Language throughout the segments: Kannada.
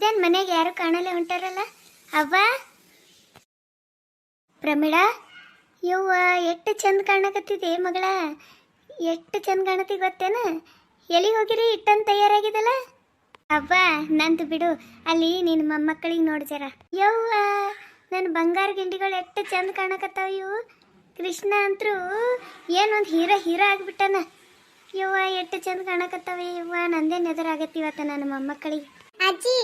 ಇದೇನ್ ಮನೆಗೆ ಯಾರು ಕಾಣಲೆ ಹೊಂಟಾರಲ್ಲ. ಅವ್ವ ಪ್ರಮೀಳಾ, ಯವ್ವ ಎಷ್ಟು ಚಂದ ಕಾಣಕತ್ತಿದೆ ಮಗಳ, ಎಷ್ಟು ಚಂದ ಕಾಣತಿ ಗೊತ್ತೇನ. ಎಲ್ಲಿ ಹೋಗಿರಿ ಇಟ್ಟಂತ ತಯಾರಾಗಿದಲ್ಲ. ಅವ್ವ ನಂದು ಬಿಡು, ಅಲ್ಲಿ ನಿನ್ನ ಮೊಮ್ಮಕ್ಕಳಿಗೆ ನೋಡ್ಜಾರ. ಯವ್ವ ನನ್ನ ಬಂಗಾರ ಗಿಂಡಿಗಳು ಎಷ್ಟು ಚಂದ ಕಾಣಕತ್ತಾವ ಇವು. ಕೃಷ್ಣ ಅಂತರೂ ಏನೊಂದು ಹೀರೋ ಹೀರೋ ಆಗಿಬಿಟ್ಟನ. ಯವ್ವ ಎಷ್ಟು ಚಂದ ಕಾಣಕತ್ತಾವೆ. ಯವ್ವ ನಂದೇ ನೆದರಾಗತ್ತಿ ಇವತ್ತ ನನ್ನ ಮೊಮ್ಮಕ್ಕಳಿಗೆ. ಅಜ್ಜಿ,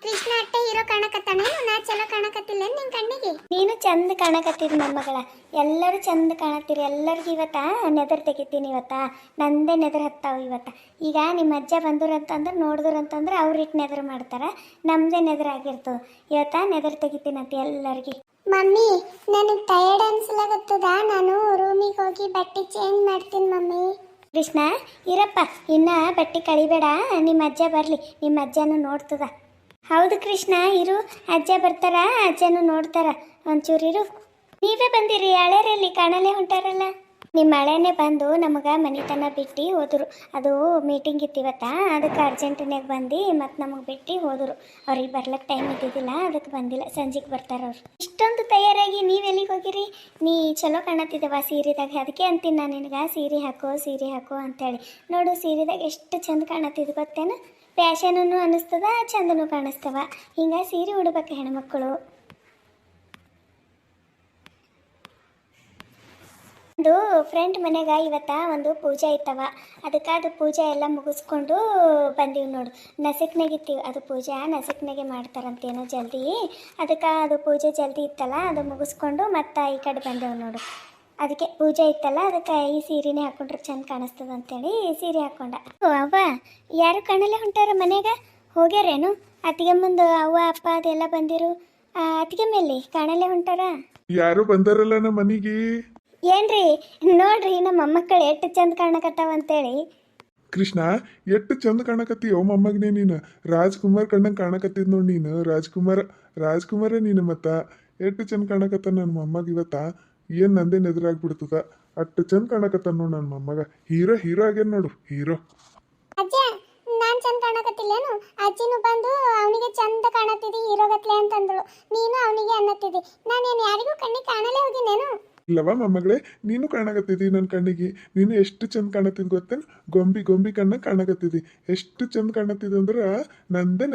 ಕೃಷ್ಣ ಅಟ್ಟೆ ಹೀರೋ ಕಾಣಕತ್ತಾನೇನು? ನಾ ಚಲೋ ಕಾಣಕತ್ತಿಲ್ಲ ನಿನ್ ಕಣ್ಣಿಗೆ? ನೀನು ಚಂದ ಕಾಣಕತ್ತಿದ್ ಮೊಮ್ಮಗಳ, ಎಲ್ಲರೂ ಚಂದ ಕಾಣತ್ತೀರಿ. ಎಲ್ಲರಿಗೂ ಇವತ್ತ ನೆದರ್ ತೆಗಿತೀನಿ. ಇವತ್ತ ನಂದೇ ನೆದರ್ ಹತ್ತಾವ ಇವತ್ತ. ಈಗ ನಿಮ್ಮ ಅಜ್ಜ ಬಂದರಂತಂದ್ರೆ ನೋಡಿದ್ರಂತಂದ್ರೆ ಅವ್ರಿಟ್ಟು ನೆದರ್ ಮಾಡ್ತಾರ, ನಮ್ದೇ ನೆದರ್ ಆಗಿರ್ತದ. ಇವತ್ತ ನೆದರ್ ತೆಗಿತೀನಂತ ಎಲ್ಲರಿಗೆ. ಮಮ್ಮಿ ನನಗೆ ಟಯರ್ಡ್ ಅನ್ಸಲಾಗತ್ತದ, ನಾನು ರೂಮಿಗೆ ಹೋಗಿ ಬಟ್ಟೆ ಚೇಂಜ್ ಮಾಡ್ತೀನಿ ಮಮ್ಮಿ. ಕೃಷ್ಣ ಇರಪ್ಪ, ಇನ್ನ ಬಟ್ಟೆ ಕಳಿಬೇಡ, ನಿಮ್ಮ ಅಜ್ಜ ಬರಲಿ, ನಿಮ್ಮ ಅಜ್ಜನೂ ನೋಡ್ತದ. ಹೌದು ಕೃಷ್ಣ ಇರು, ಅಜ್ಜ ಬರ್ತಾರ, ಅಜ್ಜನೂ ನೋಡ್ತಾರ, ಒಂಚೂರಿರು. ನೀವೇ ಬಂದಿರಿ, ಹಳೆಯಲ್ಲಿ ಕಾಣಲೇ ಹೊಂಟಾರಲ್ಲ. ನಿಮ್ಮ ಹಳೆನೇ ಬಂದು ನಮಗೆ ಮನೆತನ ಬಿಟ್ಟು ಹೋದರು. ಅದು ಮೀಟಿಂಗ್ ಇತ್ತಿವತ್ತ, ಅದಕ್ಕೆ ಅರ್ಜೆಂಟನಾಗ ಬಂದು ಮತ್ತು ನಮಗೆ ಬಿಟ್ಟು ಹೋದರು. ಅವ್ರಿಗೆ ಬರ್ಲಿಕ್ಕೆ ಟೈಮ್ ಇದ್ದಿದ್ದಿಲ್ಲ, ಅದಕ್ಕೆ ಬಂದಿಲ್ಲ, ಸಂಜೆಗೆ ಬರ್ತಾರೆ ಅವ್ರು. ಇಷ್ಟೊಂದು ತಯಾರಾಗಿ ನೀವೆಲ್ಲಿಗೆ ಹೋಗಿರಿ? ನೀ ಚಲೋ ಕಾಣತ್ತಿದ್ದವ ಸೀರೆದಾಗ, ಅದಕ್ಕೆ ಅಂತೀನಿ ನಾನು ನಿನಗೆ ಸೀರೆ ಹಾಕೋ ಸೀರೆ ಹಾಕೋ ಅಂತೇಳಿ. ನೋಡು ಸೀರೆದಾಗ ಎಷ್ಟು ಚಂದ ಕಾಣತ್ತಿದ್ದು ಗೊತ್ತೇನು. ಫ್ಯಾಷನೂ ಅನ್ನಿಸ್ತದ, ಚಂದನೂ ಕಾಣಿಸ್ತವ. ಹಿಂಗೆ ಸೀರೆ ಉಡ್ಬೇಕು ಹೆಣ್ಮಕ್ಳು. ಒಂದು ಫ್ರೆಂಡ್ ಮನೆಗ ಇವತ್ತ ಒಂದು ಪೂಜೆ ಇತ್ತವ, ಅದಕ್ಕೆ ಅದು ಪೂಜೆ ಎಲ್ಲ ಮುಗಿಸ್ಕೊಂಡು ಬಂದೀವಿ ನೋಡು. ನಸಿಕ್ನಾಗಿತ್ತೀವಿ, ಅದು ಪೂಜೆ ನಸಿಕ್ನಾಗೆ ಮಾಡ್ತಾರಂತೇನೋ ಜಲ್ದಿ. ಅದಕ್ಕೆ ಅದು ಪೂಜೆ ಜಲ್ದಿ ಇತ್ತಲ್ಲ, ಅದು ಮುಗಿಸ್ಕೊಂಡು ಮತ್ತೆ ಈ ಕಡೆ ಬಂದೆವು ನೋಡು. ಅದಕ್ಕೆ ಪೂಜೆ ಇತ್ತಲ್ಲ, ಅದಕ್ಕೆ ಈ ಸೀರೆನೇ ಹಾಕೊಂಡ್ರೆ ಚಂದ ಕಾಣಿಸ್ತದ ಅಂತೇಳಿ ಈ ಸೀರೆ ಹಾಕೊಂಡ. ಅವ್ವ ಯಾರು ಕಾಣಲ್ಲೇ ಹೊಂಟಾರ ಮನೆಗ? ಹೋಗ್ಯಾರೇನು? ಅತ್ತಿಗೆ ಮುಂದೆ ಅವ್ವ ಅಪ್ಪ ಅದೆಲ್ಲ ಬಂದಿರು. ಅತ್ತಿಗೆ ಮೇಲೆ ಕಾಣಲ್ಲೇ ಹೊಂಟಾರ? ಯಾರು ಬಂದಾರಲ್ಲ ನಮ್ಮ ಮನೆಗೆ. ಏನ್ರಿ ನೋಡ್ರಿ, ನಮ್ಮ ಮೊಮ್ಮಕ್ಕಳು ಎಷ್ಟು ಚಂದ ಕಾಣಕತ್ತಾವ ಅಂತೇಳಿ. ಕೃಷ್ಣ ಎಷ್ಟು ಚಂದ ಕಾಣಕತ್ತೀಯೋ ಮೊಮ್ಮಗನೇ ನೀನು. ರಾಜ್ಕುಮಾರ್ ಕಣ್ಣಂಗೆ ಕಾಣಕತ್ತಿದ್ ನೋಡಿ ನೀನು. ರಾಜ್ಕುಮಾರ ನೀನು. ಮತ್ತ ಎಷ್ಟು ಚಂದ ಕಾಣಕತ್ತ ನನ್ನ ಮೊಮ್ಮಗ ಇವತ್ತ. ಏನು ನಂದೇ ನೆದರಾಗ್ಬಿಡ್ತದ, ಅಷ್ಟು ಚಂದ ಕಾಣಕತ್ತ ನೋಡು ನನ್ನ ಮೊಮ್ಮಗ. ಹೀರೋ ಆಗ್ಯಾನ ನೋಡು, ಹೀರೋ. ಅಜ್ಜ ನಾನ್ ಚಂದ ಕಾಣಕತ್ತಿಲ್ಲೇನು? ಅಜ್ಜಿನೂ ಬಂದು ಅವನಿಗೆ ಚಂದ ಕಾಣತ್ತಿದಿ ಹೀರೋಗತ್ಲೆ ಅಂತಂದಳು. ನೀನು ಅವನಿಗೆ ಅನ್ನತ್ತಿದಿ. ನಾನೇನು ಯಾರಿಗೂ ಕಣ್ಣಿಗೆ ಕಾಣಲೇ ಹೋಗಿನೇನು? ಇಲ್ಲವ ಮೊಮ್ಮಗಳೇ, ನೀನು ಕಾಣಕತ್ತಿದಿ ನನ್ನ ಕಣ್ಣಿಗೆ. ನೀನು ಎಷ್ಟು ಚಂದ ಕಾಣತ್ತಿದ್ ಗೊತ್ತೇನು? ಗೊಂಬಿ ಕಣ್ಣ ಕಾಣಕತ್ತಿದಿ. ಎಷ್ಟು ಚಂದ ಕಾಣತ್ತಿದ್ ಅಂದ್ರೆ ನಂದೇ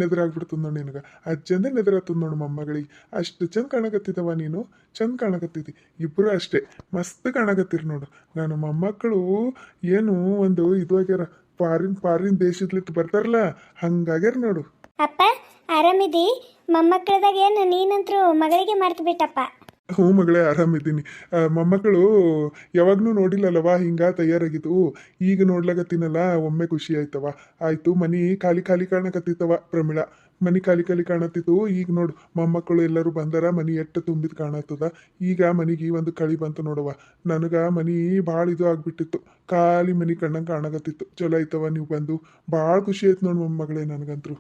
ನೆದರಾಗ್ಬಿಡ್ತದ ನೋಡಿ ನಿನಗೆ. ಅಜ್ಜಂದೇ ನೆದರಾಗ್ತದ ನೋಡು ಮೊಮ್ಮಗಳಿಗೆ. ಅಷ್ಟು ಚಂದ ಕಾಣಕತ್ತಿದವ ನೀನು, ಚಂದ ಕಾಣಕತ್ತಿದಿ. ಇಬ್ಬರು ಅಷ್ಟೇ ಮಸ್ತ್ ಕಾಣಕತ್ತೀರಿ ನೋಡು. ನನ್ನ ಮೊಮ್ಮಕ್ಕಳು ಏನು ಒಂದು ಇದು ಆಗ್ಯಾರ, ಪಾರಿನ್ ದೇಶದ್ಲಿತ್ತು ಬರ್ತಾರಲ್ಲ ಹಂಗಾಗ್ಯಾರ ನೋಡು. ಅಪ್ಪ ಆರಾಮಿದಿ? ಮೊಮ್ಮಕ್ಕಳದಾಗ ಏನು ನೀನಂತರೂ ಮಗಳಿಗೆ ಮರ್ತು ಬಿಟ್ಟಪ್ಪ. ಹ್ಞೂ ಮಗಳೇ, ಆರಾಮಿದ್ದೀನಿ. ಮೊಮ್ಮಕ್ಕಳು ಯಾವಾಗ್ಲೂ ನೋಡಿಲ್ಲಲ್ಲವ, ಹಿಂಗ ತಯಾರಾಗಿದ್ವು. ಈಗ ನೋಡ್ಲಾಗತ್ತೀನಲ್ಲ, ಒಮ್ಮೆ ಖುಷಿ ಆಯ್ತವ. ಆಯ್ತು, ಮನಿ ಖಾಲಿ ಕಾಣಕತ್ತಿತ್ತವ ಪ್ರಮೀಳಾ. ಮನಿ ಖಾಲಿ ಕಾಣತ್ತಿತ್ತು. ಈಗ ನೋಡು ಮೊಮ್ಮಕ್ಕಳು ಎಲ್ಲರೂ ಬಂದಾರ, ಮನಿ ಎಷ್ಟು ತುಂಬಿದ್ ಕಾಣತ್ತದ. ಈಗ ಮನಿಗೆ ಒಂದು ಕಳಿ ಬಂತು ನೋಡವ. ನನಗೆ ಮನಿ ಭಾಳ ಇದು ಆಗ್ಬಿಟ್ಟಿತ್ತು, ಖಾಲಿ ಮನಿ ಕಣ್ಣಂಗೆ ಕಾಣಕತ್ತಿತ್ತು. ಚಲೋ ಆಯ್ತವ ನೀವು ಬಂದು, ಭಾಳ ಖುಷಿ ಆಯ್ತು ನೋಡು ಮೊಮ್ಮಗಳೇ ನನಗಂತರು.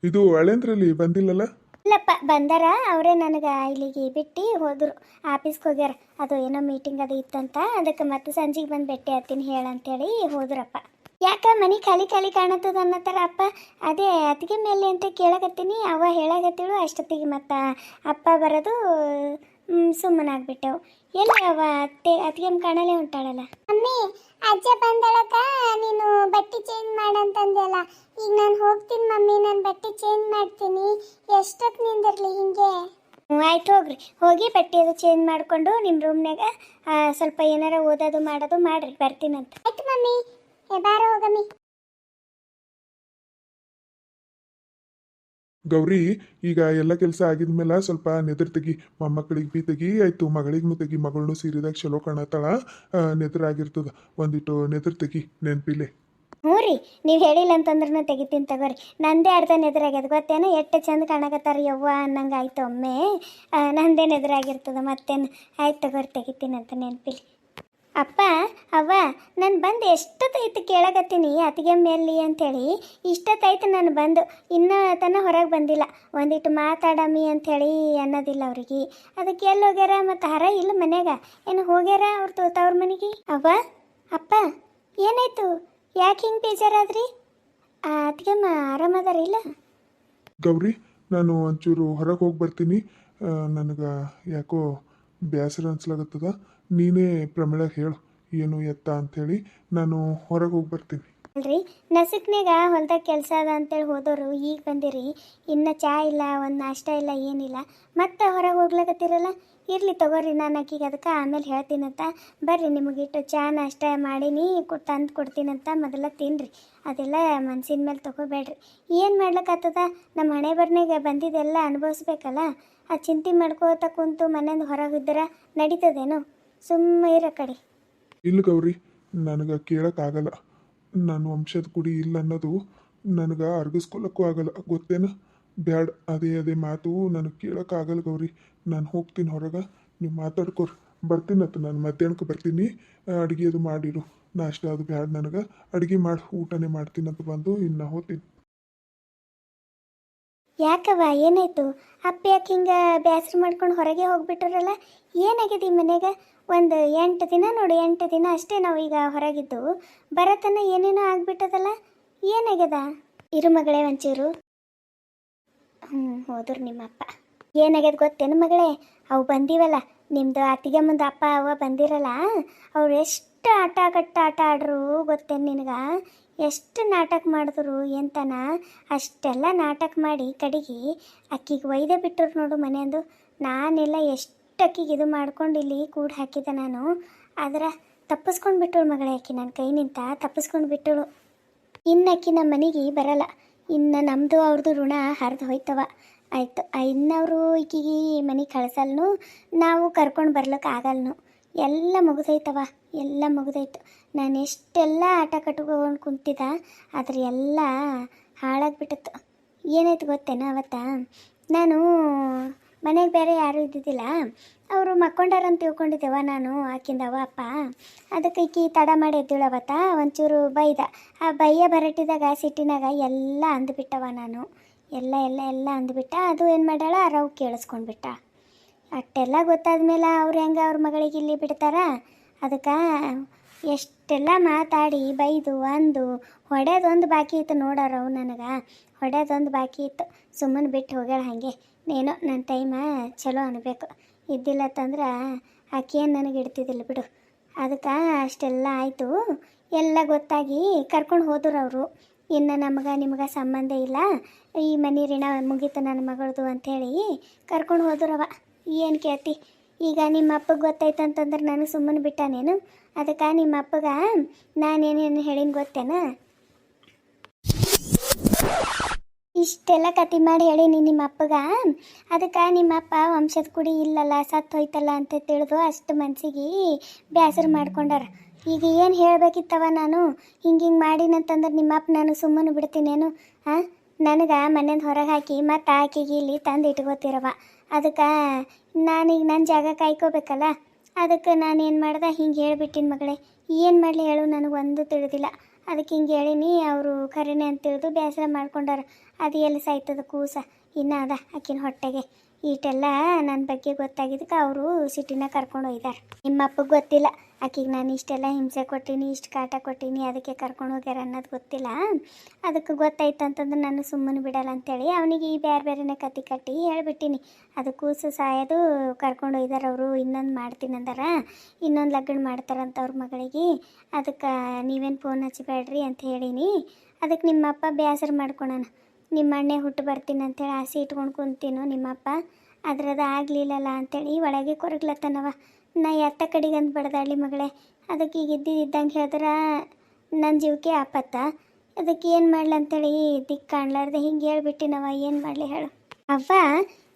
ಇದು ಹಳೇಂದ್ರಲ್ಲಿ ಬಂದಿಲ್ಲಲ್ಲ? ಇಲ್ಲಪ್ಪ ಬಂದಾರ, ಅವರೇ ನನಗೆ ಇಲ್ಲಿಗೆ ಬಿಟ್ಟು ಹೋದರು, ಆಫೀಸ್ಗೆ ಹೋಗ್ಯಾರ. ಅದು ಏನೋ ಮೀಟಿಂಗ್ ಅದು ಇತ್ತಂತ, ಅದಕ್ಕೆ ಮತ್ತೆ ಸಂಜೆಗೆ ಬಂದು ಭೇಟಿ ಆಗ್ತೀನಿ ಹೇಳಂತೇಳಿ ಹೋದ್ರಪ್ಪ. ಯಾಕ ಮನೆ ಖಾಲಿ ಕಾಣತ್ತದ ಅನ್ನತ್ತಾರ ಅಪ್ಪ. ಅದೇ ಅತ್ತಿಗೆ ಮೇಲೆ ಅಂತ ಕೇಳಕತ್ತೀನಿ, ಅವ ಹೇಳಕತ್ತಿಳು. ಅಷ್ಟೊತ್ತಿಗೆ ಮತ್ತು ಅಪ್ಪ ಬರೋದು ಸುಮ್ಮನಾಗ್ಬಿಟ್ಟೆವು. ಎಲ್ಲಿ ಅವ ಅತ್ತಿಗೆ ಕಾಣಲೇ ಉಂಟಾಳಲ್ಲ. ಮಮ್ಮಿ ಅಜ್ಜ ಬಂದಳಕ, ನೀನು ಬಟ್ಟೆ ಚೇಂಜ್ ಮಾಡಂತಂದೆಲ್ಲ. ಈಗ ನಾನು ಹೋಗ್ತೀನಿ ಮಮ್ಮಿ, ನಾನು ಬಟ್ಟೆ ಚೇಂಜ್ ಮಾಡ್ತೀನಿ. ಎಷ್ಟೊತ್ತು ನಿಂದಿರ್ಲಿ ಹಿಂಗೆ? ಆಯ್ತು ಹೋಗ್ರಿ, ಹೋಗಿ ಬಟ್ಟೆ ಅದು ಚೇಂಜ್ ಮಾಡಿಕೊಂಡು ನಿಮ್ಮ ರೂಮ್ನಾಗ ಸ್ವಲ್ಪ ಏನಾರ ಓದೋದು ಮಾಡೋದು ಮಾಡ್ರಿ, ಬರ್ತೀನಂತ. ಆಯ್ತು ಮಮ್ಮಿ, ಬಾರ ಹೋಗಮ್ಮಿ. ಗೌರಿ, ಈಗ ಎಲ್ಲ ಕೆಲಸ ಆಗಿದ್ಮೇಲೆ ಸ್ವಲ್ಪ ನೆದರ್ ತೆಗಿ, ಮೊಮ್ಮಕ್ಕಳಿಗೆ ಬಿ ತೆಗಿ. ಆಯ್ತು ಮಗಳಿಗೂ ತೆಗಿ, ಮಗಳನ್ನೂ ಸೀರೆದಾಗ ಚಲೋ ಕಾಣತ್ತಾಳ, ನೆದರಾಗಿರ್ತದ. ಒಂದಿಟ್ಟು ನೆದರ್ ತೆಗಿ ನೆನ್ಪಿಲೆ. ಹ್ಞೂ ರೀ, ನೀವು ಹೇಳಿಲ್ಲ ಅಂತಂದ್ರೆ ತೆಗಿತೀನಿ ತಗೋರಿ. ನಂದೇ ಅರ್ಧ ನೆದರಾಗ್ಯದ ಗೊತ್ತೇನೋ, ಎಷ್ಟು ಚಂದ ಕಾಣಕತ್ತಾರ ಯವ್ವ ಅನ್ನಂಗೆ ಆಯ್ತು. ಒಮ್ಮೆ ನಂದೇ ನೆದರಾಗಿರ್ತದ, ಮತ್ತೇನು. ಆಯ್ತು ತಗೋರಿ, ತೆಗಿತೀನಂತ ನೆನಪಿಲಿ. ಅಪ್ಪ ಅವ್ವ ನಾನು ಬಂದು ಎಷ್ಟೊತ್ತೈತು ಕೇಳಕತ್ತೀನಿ ಅತ್ತಿಗೆ ಮೇಲಿ ಅಂಥೇಳಿ. ಇಷ್ಟೊತ್ತೈತು ನಾನು ಬಂದು, ಇನ್ನೂ ತನ ಹೊರಗೆ ಬಂದಿಲ್ಲ. ಒಂದಿಟ್ಟು ಮಾತಾಡಮ್ಮಿ ಅಂಥೇಳಿ ಅನ್ನೋದಿಲ್ಲ ಅವ್ರಿಗೆ. ಅದಕ್ಕೆ ಎಲ್ಲಿ ಹೋಗ್ಯಾರ? ಮತ್ತು ಹರ ಇಲ್ಲ ಮನ್ಯಾಗ, ಏನು ಹೋಗ್ಯಾರ ಅವ್ರು ತವ್ರ ಮನೆಗೆ? ಅವ್ವ ಅಪ್ಪ ಏನಾಯ್ತು? ಯಾಕೆ ಹಿಂಗೆ ಬೇಜಾರಾದ್ರಿ? ಅತ್ತಿಗೆಮ್ಮ ಆರಾಮದಾರ ಇಲ್ಲ? ಗೌರಿ, ನಾನು ಒಂಚೂರು ಹೊರಗೆ ಹೋಗಿ ಬರ್ತೀನಿ. ನನಗೆ ಯಾಕೋ ಬೇಸರ ಅನ್ಸ್ಲಾಗತ್ತದ. ನೀನೇ ಪ್ರಮಿಳಗೆ ಹೇಳು ಏನು ಎತ್ತ ಅಂಥೇಳಿ. ನಾನು ಹೊರಗೆ ಹೋಗಿ ಬರ್ತೀನಿ. ಅಲ್ರಿ, ನಸುಕ್ನಾಗ ಹೊಲ್ದಾಗ ಕೆಲಸ ಅದ ಅಂತೇಳಿ ಹೋದವರು ಈಗ ಬಂದಿರಿ, ಇನ್ನು ಚಾ ಇಲ್ಲ, ಒಂದು ನಾಷ್ಟ ಇಲ್ಲ, ಏನಿಲ್ಲ, ಮತ್ತೆ ಹೊರಗೆ ಹೋಗ್ಲಕತ್ತಿರಲ್ಲ. ಇರಲಿ ತಗೋರಿ, ನಾನು ಆಕಿಗೆ ಅದಕ್ಕೆ ಆಮೇಲೆ ಹೇಳ್ತೀನಂತ. ಬರ್ರಿ, ನಿಮಗಿಟ್ಟು ಚಾ ನಾಷ್ಟ ಮಾಡೀನಿ, ತಂದು ಕೊಡ್ತೀನಂತ. ಮೊದಲ ತಿನ್ನಿರಿ, ಅದೆಲ್ಲ ಮನ್ಸಿನ ಮೇಲೆ ತಗೋಬೇಡ್ರಿ. ಏನು ಮಾಡ್ಲಿಕ್ಕತ್ತದ, ನಮ್ಮ ಹಣೆ ಬರ್ನಾಗ ಬಂದಿದ್ದೆಲ್ಲ ಅನುಭವಿಸ್ಬೇಕಲ್ಲ. ಆ ಚಿಂತೆ ಮಾಡ್ಕೋತ ಕುಂತು ಮನೆಯಿಂದ ಹೊರಗಿದ್ರೆ ನಡೀತದೇನು? ಸುಮ್ಮ ಇರೋ ಕಡೆ. ಇಲ್ಲ ಗೌರಿ, ನನಗೆ ಕೇಳೋಕ್ಕಾಗಲ್ಲ. ನನ್ನ ವಂಶದ ಕುಡಿ ಇಲ್ಲ ಅನ್ನೋದು ನನಗೆ ಅರ್ಗಿಸ್ಕೊಳಕ್ಕೂ ಆಗಲ್ಲ, ಗೊತ್ತೇನು? ಬ್ಯಾಡ, ಅದೇ ಮಾತು ನನಗೆ ಕೇಳೋಕ್ಕಾಗಲ್ಲ ಗೌರಿ. ನಾನು ಹೋಗ್ತೀನಿ ಹೊರಗೆ, ನೀವು ಮಾತಾಡ್ಕೊರಿ. ಬರ್ತೀನತ್ತ, ನಾನು ಮಧ್ಯಾಹ್ನಕ್ಕೆ ಬರ್ತೀನಿ. ಅಡುಗೆ ಅದು ಮಾಡಿರು, ನಾಷ್ಟ ಅದು ಬ್ಯಾಡ ನನಗೆ. ಅಡುಗೆ ಮಾಡಿ ಊಟನೇ ಮಾಡ್ತೀನಂತ ಬಂದು ಇನ್ನು ಹೋಗ್ತೀನಿ. ಯಾಕವ್ವ, ಏನಾಯ್ತು? ಅಪ್ಪ ಯಾಕೆ ಹಿಂಗೆ ಬೇಸರ ಮಾಡ್ಕೊಂಡು ಹೊರಗೆ ಹೋಗ್ಬಿಟ್ರಲ್ಲ? ಏನಾಗಿದೆ ಈ ಮನೆಗೆ? ಒಂದು 8 ದಿನ ನೋಡಿ, 8 ದಿನ ಅಷ್ಟೇ ನಾವು ಈಗ ಹೊರಗಿದ್ದು, ಬರತನ ಏನೇನೋ ಆಗ್ಬಿಟ್ಟದಲ್ಲ. ಏನಾಗ್ಯದ? ಇರು ಮಗಳೇ ಒಂಚೂರು. ಹೋದ್ರು ನಿಮ್ಮಪ್ಪ. ಏನಾಗ್ಯದ ಗೊತ್ತೇನು ಮಗಳೇ? ಅವು ಬಂದೀವಲ್ಲ, ನಿಮ್ಮದು ಅತ್ತಿಗೆ ಮುಂದೆ ಅಪ್ಪ ಅವ್ವ ಬಂದಿರಲ್ಲ, ಅವ್ರು ಎಷ್ಟು ಆಟ ಆಡ್ರು ಗೊತ್ತೇನು ನಿನಗೆ? ಎಷ್ಟು ನಾಟಕ ಮಾಡಿದ್ರು ಎಂತನ. ಅಷ್ಟೆಲ್ಲ ನಾಟಕ ಮಾಡಿ ಕಡೆಗೆ ಅಕ್ಕಿಗೆ ಒಯ್ದೆ ಬಿಟ್ಟರು ನೋಡು ಮನೆಯಂದು. ನಾನೆಲ್ಲ ಎಷ್ಟು ಅಕ್ಕಿಗೆ ಇದು ಮಾಡ್ಕೊಂಡು ಇಲ್ಲಿ ಕೂಡ ಹಾಕಿದೆ ನಾನು. ಆದ್ರೆ ತಪ್ಪಿಸ್ಕೊಂಡು ಬಿಟ್ಟಳು ಮಗಳೇ, ಅಕ್ಕಿ ನನ್ನ ಕೈ ನಿಂತ ತಪ್ಪಿಸ್ಕೊಂಡು ಬಿಟ್ಟಳು. ಇನ್ನು ಅಕ್ಕಿ ನಮ್ಮ ಮನೆಗೆ ಬರಲ್ಲ. ಇನ್ನು ನಮ್ಮದು ಅವ್ರದ್ದು ಋಣ ಹರಿದು ಹೋಯ್ತವ. ಆಯಿತು, ಇನ್ನವರು ಈಕಿಗೆ ಮನೆಗೆ ಕಳ್ಸಲ್ನು, ನಾವು ಕರ್ಕೊಂಡು ಬರ್ಲಿಕ್ಕೆ ಆಗಲ್ನು. ಎಲ್ಲ ಮುಗಿದೈತವ, ಎಲ್ಲ ಮುಗಿದೈತು. ನಾನು ಎಷ್ಟೆಲ್ಲ ಆಟ ಕಟ್ಕೊಂಡು ಕುಂತಿದ್ದ, ಆದರೆ ಎಲ್ಲ ಹಾಳಾಗ್ಬಿಟ್ಟಿತ್ತು. ಏನಾಯ್ತು ಗೊತ್ತೇನೋ ಅವತ್ತ? ನಾನು ಮನೆಗೆ ಬೇರೆ ಯಾರೂ ಇದ್ದಿದ್ದಿಲ್ಲ, ಅವರು ಮಕ್ಕೊಂಡಾರಂತ ತಿಳ್ಕೊಂಡಿದ್ದೆವ ನಾನು, ಆಕಿಂದವ ಅಪ್ಪ. ಅದಕ್ಕೆ ಈಕಿ ತಡ ಮಾಡಿ ಎದ್ದೇಳು ಅವತ್ತ, ಒಂಚೂರು ಬೈದ. ಆ ಬೈಯ ಬರಟಿದಾಗ ಸಿಟ್ಟಿನಾಗ ಎಲ್ಲ ಅಂದುಬಿಟ್ಟವ ನಾನು. ಎಲ್ಲ ಅಂದುಬಿಟ್ಟ. ಅದು ಏನು ಮಾಡ್ಯಾಳ, ರವ್ ಕೇಳಿಸ್ಕೊಂಡ್ಬಿಟ್ಟ. ಅಷ್ಟೆಲ್ಲ ಗೊತ್ತಾದ್ಮೇಲೆ ಅವ್ರು ಹೆಂಗೆ ಅವ್ರ ಮಗಳಿಗೆ ಇಲ್ಲಿ ಬಿಡ್ತಾರ? ಅದಕ್ಕೆ ಎಷ್ಟೆಲ್ಲ ಮಾತಾಡಿ ಬೈದು ಅಂದು ಹೊಡೆದೊಂದು ಬಾಕಿ ಇತ್ತು ನೋಡೋರವು ನನಗೆ. ಹೊಡೆದೊಂದು ಬಾಕಿ ಇತ್ತು. ಸುಮ್ಮನೆ ಬಿಟ್ಟು ಹೋಗ್ಯಾಳ ಹಾಗೆ. ಏನೋ ನನ್ನ ಟೈಮ ಚಲೋ ಅನ್ಬೇಕು. ಇದ್ದಿಲ್ಲತ್ತಂದ್ರೆ ಆಕೇನು ನನಗೆ ಇಡ್ತಿದ್ದಿಲ್ಲ ಬಿಡು. ಅದಕ್ಕೆ ಅಷ್ಟೆಲ್ಲ ಆಯಿತು. ಎಲ್ಲ ಗೊತ್ತಾಗಿ ಕರ್ಕೊಂಡು ಹೋದ್ರು ಅವರು. ಇನ್ನು ನಿಮಗೆ ಸಂಬಂಧ ಇಲ್ಲ, ಈ ಮನೆ ಋಣ ಮುಗೀತು ನನ್ನ ಮಗಳದು ಅಂಥೇಳಿ ಕರ್ಕೊಂಡು ಹೋದ್ರವ. ಏನು ಕೇಳ್ತಿ? ಈಗ ನಿಮ್ಮ ಅಪ್ಪಗೆ ಗೊತ್ತಾಯ್ತು ಅಂತಂದ್ರೆ ನಾನು ಸುಮ್ಮನೆ ಬಿಟ್ಟಾನೇನು? ಅದಕ್ಕೆ ನಿಮ್ಮ ಅಪ್ಪಗೆ ನಾನೇನೇನು ಹೇಳಿನ ಗೊತ್ತೇನ? ಇಷ್ಟೆಲ್ಲ ಕತಿ ಮಾಡಿ ಹೇಳೀನಿ ನಿಮ್ಮ ಅಪ್ಪಗೆ. ಅದಕ್ಕೆ ನಿಮ್ಮ ಅಪ್ಪ ವಂಶದ ಕುಡಿ ಇಲ್ಲಲ್ಲ, ಸತ್ತು ಹೋಯ್ತಲ್ಲ ಅಂತ ತಿಳಿದು ಅಷ್ಟು ಮನಸ್ಸಿಗೆ ಬೇಸರ ಮಾಡ್ಕೊಂಡಾರ. ಈಗ ಏನು ಹೇಳಬೇಕಿತ್ತವ ನಾನು? ಹಿಂಗೆ ಮಾಡಿನಂತಂದ್ರೆ ನಿಮ್ಮ ಅಪ್ಪ ನಾನು ಸುಮ್ಮನೆ ಬಿಡ್ತೀನೇನು? ಹಾಂ, ನನಗೆ ಮನೆಯಿಂದ ಹೊರಗೆ ಹಾಕಿ ಮತ್ತು ಆಕೆಗೆ ಇಲ್ಲಿ ತಂದು ಇಟ್ಕೋತಿರವ. ಅದಕ್ಕೆ ನಾನೀಗ ನನ್ನ ಜಾಗ ಕಾಯ್ಕೋಬೇಕಲ್ಲ. ಅದಕ್ಕೆ ನಾನು ಏನು ಮಾಡ್ದೆ, ಹಿಂಗೆ ಹೇಳ್ಬಿಟ್ಟಿನ ಮಗಳೇ. ಏನು ಮಾಡಲಿ ಹೇಳು, ನನಗೆ ಒಂದು ತಿಳಿದಿಲ್ಲ. ಅದಕ್ಕೆ ಹಿಂಗೆ ಹೇಳಿನಿ. ಅವರು ಖರೇನೆ ಅಂತ ತಿಳಿದು ಬೇಸರ ಮಾಡ್ಕೊಂಡಾರ. ಅದು ಎಲ್ಲಿ ಸಾಯ್ತದ ಕೂಸ, ಇನ್ನು ಅದ ಆಕಿನ ಹೊಟ್ಟೆಗೆ. ಈಟೆಲ್ಲ ನನ್ನ ಬಗ್ಗೆ ಗೊತ್ತಾಗಿದ್ದಕ್ಕೆ ಅವರು ಸಿಟಿನ ಕರ್ಕೊಂಡು ಹೋಗಿದ್ದಾರೆ. ನಿಮ್ಮ ಅಪ್ಪಗೆ ಗೊತ್ತಿಲ್ಲ ಆಕಿಗೆ ನಾನು ಇಷ್ಟೆಲ್ಲ ಹಿಂಸೆ ಕೊಟ್ಟೀನಿ, ಇಷ್ಟು ಕಾಟ ಕೊಟ್ಟೀನಿ, ಅದಕ್ಕೆ ಕರ್ಕೊಂಡು ಹೋಗ್ಯಾರ ಅನ್ನೋದು ಗೊತ್ತಿಲ್ಲ. ಅದಕ್ಕೆ ಗೊತ್ತಾಯ್ತು ಅಂತಂದ್ರೆ ನಾನು ಸುಮ್ಮನೆ ಬಿಡಲ್ಲ ಅಂತೇಳಿ ಅವನಿಗೆ ಈ ಬೇರೆ ಕತ್ತಿ ಕಟ್ಟಿ ಹೇಳ್ಬಿಟ್ಟಿನಿ. ಅದು ಕೂಸು ಸಾಯೋದು ಕರ್ಕೊಂಡು ಹೋಗಿದ್ದಾರೆ ಅವರು. ಇನ್ನೊಂದು ಮಾಡ್ತೀನಿ ಅಂದಾರ, ಇನ್ನೊಂದು ಲಗ್ನ ಮಾಡ್ತಾರಂತ ಅವ್ರ ಮಗಳಿಗೆ. ಅದಕ್ಕೆ ನೀವೇನು ಫೋನ್ ಹಚ್ಚಬೇಡ್ರಿ ಅಂತ ಹೇಳೀನಿ. ಅದಕ್ಕೆ ನಿಮ್ಮಪ್ಪ ಬೇಸರ ಮಾಡ್ಕೊಳಣ. ನಿಮ್ಮ ಅಣ್ಣೆ ಹುಟ್ಟು ಬರ್ತೀನಿ ಅಂತೇಳಿ ಆಸೆ ಇಟ್ಕೊಂಡು ಕುಂತೀನೋ ನಿಮ್ಮಪ್ಪ. ಅದ್ರದ್ದು ಆಗಲಿಲ್ಲಲ್ಲ ಅಂತೇಳಿ ಒಳಗೆ ಕೊರಗ್ಲತ್ತನವ. ನಾ ಎತ್ತ ಕಡೆಗೆ ಅಂದು ಬಡ್ದಾಳಿ ಮಗಳೇ. ಅದಕ್ಕೆ ಈಗ ಇದ್ದಂಗೆ ಹೇಳಿದ್ರೆ ನನ್ನ ಜೀವಕ್ಕೆ ಆಪತ್ತ. ಅದಕ್ಕೆ ಏನು ಮಾಡಲಿ ಅಂತೇಳಿ ದಿಕ್ಕು ಕಾಣ್ಲಾರ್ದೆ ಹಿಂಗೆ ಹೇಳ್ಬಿಟ್ಟಿನವ. ಏನು ಮಾಡಲಿ ಹೇಳು ಅವ್ವ?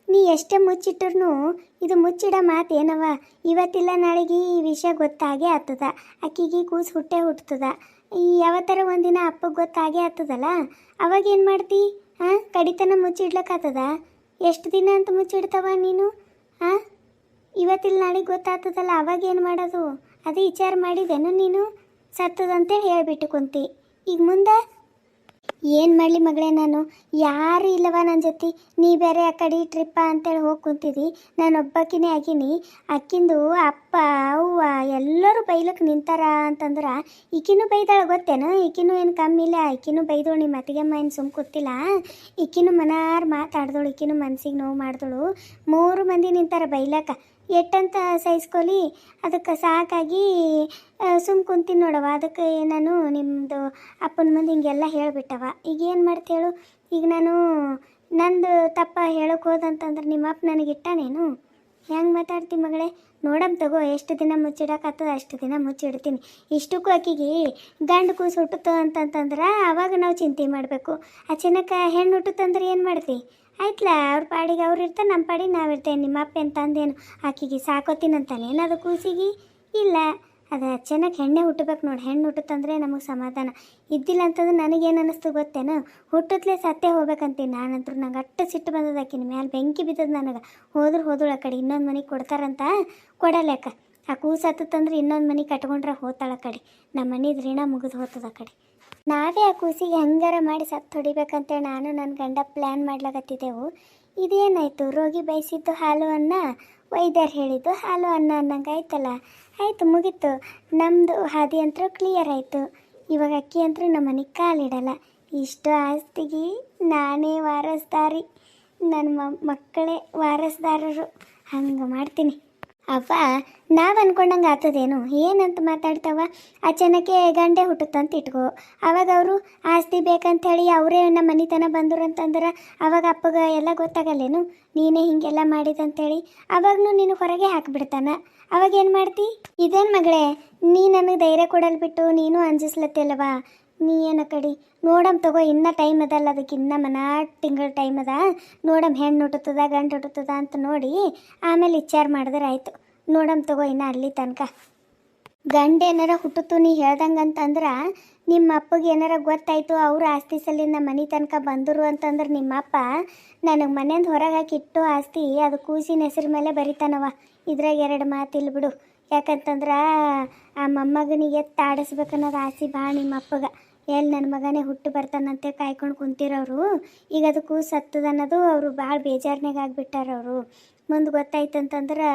ನೀ ಎಷ್ಟೇ ಮುಚ್ಚಿಟ್ರು ಇದು ಮುಚ್ಚಿಡೋ ಮಾತೇನವ? ಇವತ್ತಿಲ್ಲ ನಾಳೆಗೆ ಈ ವಿಷಯ ಗೊತ್ತಾಗೇ ಆಗ್ತದ. ಆಕಿಗೆ ಕೂಸು ಹುಟ್ಟುತ್ತದ. ಈ ಯಾವತ್ತರ ಒಂದಿನ ಅಪ್ಪಗೆ ಗೊತ್ತಾಗೇ ಆಗ್ತದಲ್ಲ, ಅವಾಗ ಏನು ಮಾಡ್ತಿ? ಹಾಂ, ಕಡಿತನ ಮುಚ್ಚಿಡ್ಲಕ್ಕಾಗ್ತದ? ಎಷ್ಟು ದಿನ ಅಂತ ಮುಚ್ಚಿಡ್ತವ ನೀನು? ಹಾಂ, ಇವತ್ತಿಲ್ಲ ನಾಳೆಗೆ ಗೊತ್ತಾಗ್ತದಲ್ಲ, ಅವಾಗ ಏನು ಮಾಡೋದು? ಅದೇ ವಿಚಾರ ಮಾಡಿದೇನು ನೀನು? ಸತ್ತದಂತೇಳಿ ಹೇಳ್ಬಿಟ್ಟು ಕುಂತಿ. ಈಗ ಮುಂದೆ ಏನು ಮಾಡಲಿ ಮಗಳೇ, ನಾನು ಯಾರು ಇಲ್ಲವ ನನ್ನ ಜೊತೆ. ನೀ ಬೇರೆ ಆ ಕಡೆ ಟ್ರಿಪ್ಪ ಅಂತೇಳಿ ಹೋಗಿ ಕುಂತಿದ್ದಿ, ನಾನು ಒಬ್ಬಾಕಿನೇ ಆಗೀನಿ. ಅಕ್ಕಿಂದು ಅಪ್ಪ ಅವ್ವ ಎಲ್ಲರೂ ಬೈಲಕ್ಕೆ ನಿಂತಾರ ಅಂತಂದ್ರೆ ಈಕಿನೂ ಬೈದಾಳ ಗೊತ್ತೇನು? ಈಕಿನೂ ಏನು ಕಮ್ಮಿ ಇಲ್ಲ, ಈಕಿನೂ ಬೈದೋಳು. ನಿಮ್ಮ ಅತ್ತಿಗೆಮ್ಮ ಏನು ಸುಮ್ಮ ಕೂತಿಲ್ಲ, ಈಕಿನೂ ಮನಾರು ಮಾತಾಡ್ದೋಳು, ಈಕಿನೂ ಮನ್ಸಿಗೆ ನೋವು ಮಾಡ್ದೋಳು. 3 ಮಂದಿ ನಿಂತಾರ ಬೈಲಕ್ಕ. ಎಟ್ಟಂತ ಸಹಿಸ್ಕೊಲಿ, ಅದಕ್ಕೆ ಸಾಕಾಗಿ ಸುಮ್ಮ ಕುಂತೀನಿ ನೋಡವ. ಅದಕ್ಕೆ ನಾನು ನಿಮ್ಮದು ಅಪ್ಪನ ಮುಂದೆ ಹಿಂಗೆಲ್ಲ ಹೇಳಿಬಿಟ್ಟವ. ಈಗ ಏನು ಮಾಡ್ತಿ ಹೇಳು? ಈಗ ನಾನು ನಂದು ತಪ್ಪ ಹೇಳೋಕೆ ಹೋದಂತಂದ್ರೆ ನಿಮ್ಮ ಅಪ್ಪ ನನಗೆ ಇಟ್ಟಾನೇನು? ಹೆಂಗೆ ಮಾತಾಡ್ತಿ ಮಗಳೇ? ನೋಡಮ್ ತಗೋ, ಎಷ್ಟು ದಿನ ಮುಚ್ಚಿಡೋಕ್ಕಾಗ್ತದ ಅಷ್ಟು ದಿನ ಮುಚ್ಚಿಡ್ತೀನಿ. ಇಷ್ಟಕ್ಕೂ ಆಕಿಗೆ ಗಂಡು ಕೂಸು ಹುಟ್ಟುತ್ತೋ ಅಂತಂತಂದ್ರೆ ಅವಾಗ ನಾವು ಚಿಂತೆ ಮಾಡಬೇಕು. ಆ ಚಿನ್ನಕ್ಕೆ ಹೆಣ್ಣು ಹುಟ್ಟುತ್ತಂದ್ರೆ ಏನು ಮಾಡ್ತಿ? ಆಯ್ತಲ್ಲ, ಅವ್ರ ಪಾಡಿಗೆ ಅವ್ರು ಇರ್ತಾರೆ, ನಮ್ಮ ಪಾಡಿಗೆ ನಾವು ಇರ್ತೇವೆ. ನಿಮ್ಮ ಅಪ್ಪ ಅಂತಂದೇನು ಆಕಿಗೆ ಸಾಕೋತೀನಂತಾನೆ ಏನದು ಕೂಸಿಗೆ? ಇಲ್ಲ, ಅದು ಚೆನ್ನಾಗಿ ಹೆಣ್ಣೆ ಹುಟ್ಟಬೇಕು ನೋಡಿ. ಹೆಣ್ಣು ಹುಟ್ಟುತ್ತಂದ್ರೆ ನಮಗೆ ಸಮಾಧಾನ. ಇದ್ದಿಲ್ಲ ಅಂತಂದ್ರೆ ನನಗೇನು ಅನ್ನಿಸ್ತು ಗೊತ್ತೇನು? ಹುಟ್ಟುತ್ತಲೇ ಸತ್ತೇ ಹೋಗ್ಬೇಕಂತೀನಿ ನಾನಂತೂ. ನಂಗೆ ಅಷ್ಟು ಸಿಟ್ಟು ಬಂದದ, ಆಕಿನ ಮ್ಯಾಲೆ ಬೆಂಕಿ ಬಿದ್ದದ ನನಗೆ. ಹೋದಳು ಆ ಕಡೆ ಇನ್ನೊಂದು ಮನೆಗೆ ಕೊಡ್ತಾರಂತ ಕೊಡಲೇಕ. ಆ ಕೂಸು ಹತ್ತಂದ್ರೆ ಇನ್ನೊಂದು ಮನೆ ಕಟ್ಕೊಂಡ್ರೆ ಹೋತಾಳ ಆ ಕಡೆ. ನಮ್ಮ ಮನೆದು ಋಣ ಮುಗಿದು ಹೋಗ್ತದ ಆ ಕಡೆ. ನಾವೇ ಆ ಕೂಸಿಗೆ ಹೆಂಗಾರ ಮಾಡಿ ಸತ್ತು ಹೊಡಿಬೇಕಂತೇಳಿ ನಾನು ನನ್ನ ಗಂಡ ಪ್ಲ್ಯಾನ್ ಮಾಡ್ಲಾಕತ್ತಿದ್ದೆವು. ಇದೇನಾಯಿತು? ರೋಗಿ ಬಯಸಿದ್ದು ಹಾಲು ಅನ್ನ, ವೈದ್ಯರು ಹೇಳಿದ್ದು ಹಾಲು ಅನ್ನ ಅನ್ನಂಗೆ ಆಯ್ತಲ್ಲ. ಆಯಿತು, ಮುಗೀತು. ನಮ್ಮದು ಹಾದಿ ಅಂತೂ ಕ್ಲಿಯರ್ ಆಯಿತು. ಇವಾಗ ಅಕ್ಕಿ ಅಂತೂ ನಮ್ಮ ಮನೆಗೆ ಕಾಲಿಡಲ್ಲ. ಇಷ್ಟು ಆಸ್ತಿಗೆ ನಾನೇ ವಾರಸ್ದಾರಿ, ನನ್ನ ಮಕ್ಕಳೇ ವಾರಸ್ದಾರರು. ಹಂಗೆ ಮಾಡ್ತೀನಿ. ಅವ್ವ, ನಾವು ಅಂದ್ಕೊಂಡಂಗೆ ಆಗ್ತದೇನು? ಏನಂತ ಮಾತಾಡ್ತಾವ? ಅಚಾನಕ್ಕೆ ಗಂಡೆ ಹುಟ್ಟುತ್ತಂತ ಇಟ್ಕೋ. ಅವಾಗ ಅವರು ಆಸ್ತಿ ಬೇಕಂಥೇಳಿ ಅವರೇ ನಮ್ಮ ಮನೆತನ ಬಂದರು ಅಂತಂದ್ರೆ ಅವಾಗ ಅಪ್ಪಗೆ ಎಲ್ಲ ಗೊತ್ತಾಗಲ್ಲೇನು? ನೀನೇ ಹೀಗೆಲ್ಲ ಮಾಡಿದಂತೇಳಿ ಅವಾಗೂ ನೀನು ಹೊರಗೆ ಹಾಕಿಬಿಡ್ತಾನ. ಅವಾಗ ಏನು ಮಾಡ್ತಿ? ಇದೇನು ಮಗಳೇ, ನೀ ನನಗೆ ಧೈರ್ಯ ಕೊಡಲ್ ಬಿಟ್ಟು ನೀನು ಅಂಜಿಸ್ಲತ್ತಿಲ್ಲವಾ? ನೀ ಏನು ಕಡಿ ನೋಡಮ್ ತಗೋ, ಇನ್ನೂ ಟೈಮ್ ಅದಲ್ಲ, ಅದಕ್ಕೆ ಇನ್ನೂ ತಿಂಗಳ ಟೈಮ್ ಅದ. ನೋಡಮ್ ಹೆಣ್ಣು ಹುಟ್ಟುತ್ತದ ಗಂಡು ಹುಟ್ಟುತ್ತದ ಅಂತ ನೋಡಿ ಆಮೇಲೆ ವಿಚಾರ ಮಾಡಿದ್ರೆ ಆಯಿತು. ನೋಡಮ್ ತಗೋ, ಇನ್ನೂ ಅಲ್ಲಿ ತನಕ ಗಂಡು ಏನಾರ ಹುಟ್ಟುತ್ತು ನೀ ಹೇಳ್ದಂಗೆ ಅಂತಂದ್ರೆ ನಿಮ್ಮ ಅಪ್ಪಗೆ ಏನಾರ ಗೊತ್ತಾಯಿತು, ಅವರು ಆಸ್ತಿ ಸಲಿಂದ ಮನೆ ತನಕ ಬಂದರು ಅಂತಂದ್ರೆ ನಿಮ್ಮಪ್ಪ ನನಗೆ ಮನೆಯಿಂದ ಹೊರಗೆ ಹಾಕಿ ಇಟ್ಟು ಆಸ್ತಿ ಅದು ಕೂಸಿನ ಹೆಸರು ಮೇಲೆ ಬರಿತಾನವ. ಇದ್ರಾಗ 2 ಮಾತಿಲ್ಲ ಬಿಡು. ಯಾಕಂತಂದ್ರೆ ಆ ಮೊಮ್ಮಗನಿಗೆ ತಾಡಿಸ್ಬೇಕನ್ನೋದು ಆಸೆ ಭಾಳ ನಿಮ್ಮ ಅಪ್ಪಗೆ. ಎಲ್ಲಿ ನನ್ನ ಮಗನೇ ಹುಟ್ಟು ಬರ್ತಾನಂತೆ ಕಾಯ್ಕೊಂಡು ಕುಂತಿರೋರು, ಈಗ ಅದು ಕೂಸು ಸತ್ತದ ಅನ್ನೋದು ಅವರು ಭಾಳ ಬೇಜಾರ್ನಾಗ ಆಗಿಬಿಟ್ಟಾರ. ಅವರು ಮುಂದೆ ಗೊತ್ತಾಯ್ತಂತಂದ್ರೆ